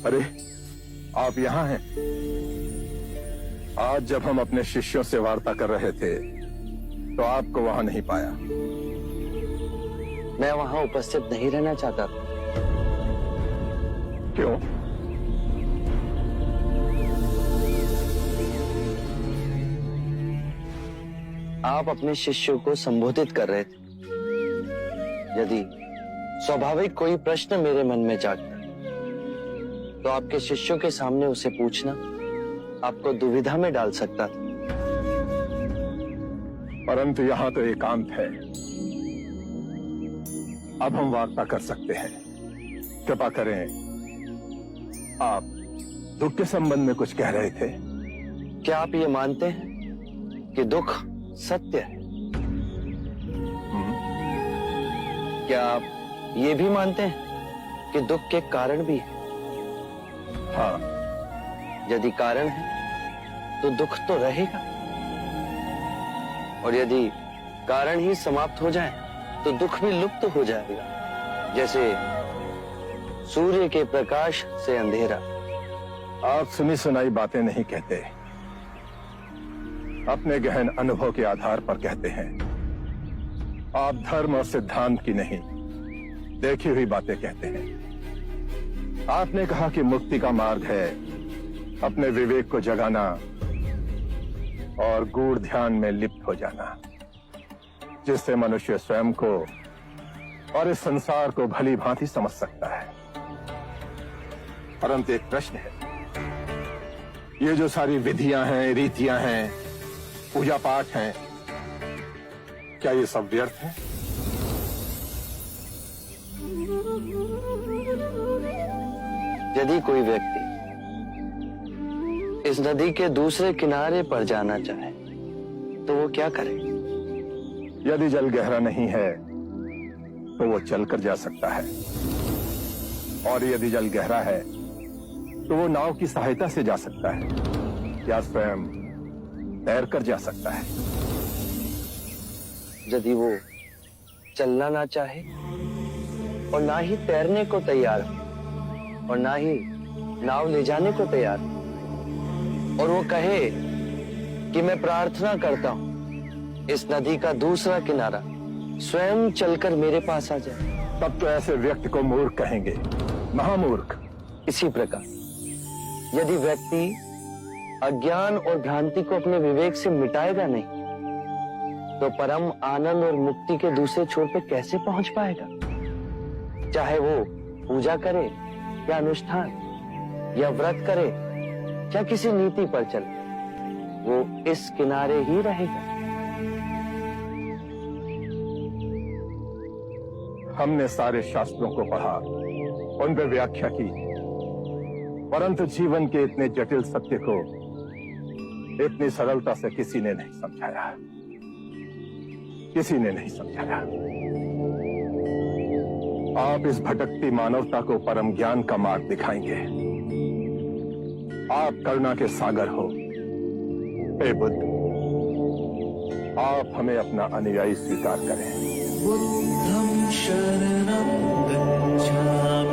अरे, आप यहाँ हैं? आज जब हम अपने शिष्यों से वार्ता कर रहे थे तो आपको वहां नहीं पाया। मैं वहां उपस्थित नहीं रहना चाहता था। क्यों? आप अपने शिष्यों को संबोधित कर रहे थे। यदि स्वाभाविक कोई प्रश्न मेरे मन में जागता तो आपके शिष्यों के सामने उसे पूछना आपको दुविधा में डाल सकता था। परंतु यहाँ तो एकांत है। अब हम वार्ता कर सकते हैं। कृपा करें, आप दुख के संबंध में कुछ कह रहे थे। क्या आप ये मानते हैं कि दुख सत्य है? क्या आप ये भी मानते हैं कि दुख के कारण भी है? हाँ। यदि कारण है तो दुख तो रहेगा, और यदि कारण ही समाप्त हो जाए तो दुख भी लुप्त हो जाएगा, जैसे सूर्य के प्रकाश से अंधेरा। आप सुनी सुनाई बातें नहीं कहते, अपने गहन अनुभव के आधार पर कहते हैं। आप धर्म और सिद्धांत की नहीं, देखी हुई बातें कहते हैं। आपने कहा कि मुक्ति का मार्ग है अपने विवेक को जगाना और गूढ़ ध्यान में लिप्त हो जाना, जिससे मनुष्य स्वयं को और इस संसार को भली भांति समझ सकता है। परंतु एक प्रश्न है, ये जो सारी विधियां हैं, रीतियां हैं, पूजा पाठ हैं, क्या ये सब व्यर्थ है? यदि कोई व्यक्ति इस नदी के दूसरे किनारे पर जाना चाहे तो वो क्या करे? यदि जल गहरा नहीं है तो वो चलकर जा सकता है, और यदि जल गहरा है तो वो नाव की सहायता से जा सकता है या स्वयं तैरकर जा सकता है। यदि वो चलना ना चाहे और ना ही तैरने को तैयार हो और ना ही नाव ले जाने को तैयार हो, और वो कहे कि मैं प्रार्थना करता हूं इस नदी का दूसरा किनारा स्वयं चलकर मेरे पास आ जाए, तब तो ऐसे व्यक्ति को मूर्ख कहेंगे, महामूर्ख। इसी प्रकार यदि व्यक्ति अज्ञान और भ्रांति को अपने विवेक से मिटाएगा नहीं तो परम आनंद और मुक्ति के दूसरे छोर पे कैसे पहुंच पाएगा? चाहे वो पूजा करे या अनुष्ठान या व्रत करे या किसी नीति पर चले, वो इस किनारे ही रहेगा। हमने सारे शास्त्रों को पढ़ा, उन पर व्याख्या की, परंतु जीवन के इतने जटिल सत्य को इतनी सरलता से किसी ने नहीं समझाया, किसी ने नहीं समझाया। आप इस भटकती मानवता को परम ज्ञान का मार्ग दिखाएंगे। आप करुणा के सागर हो। हे बुद्ध, आप हमें अपना अनुयायी स्वीकार करें। बुद्धं शरणं गच्छामि।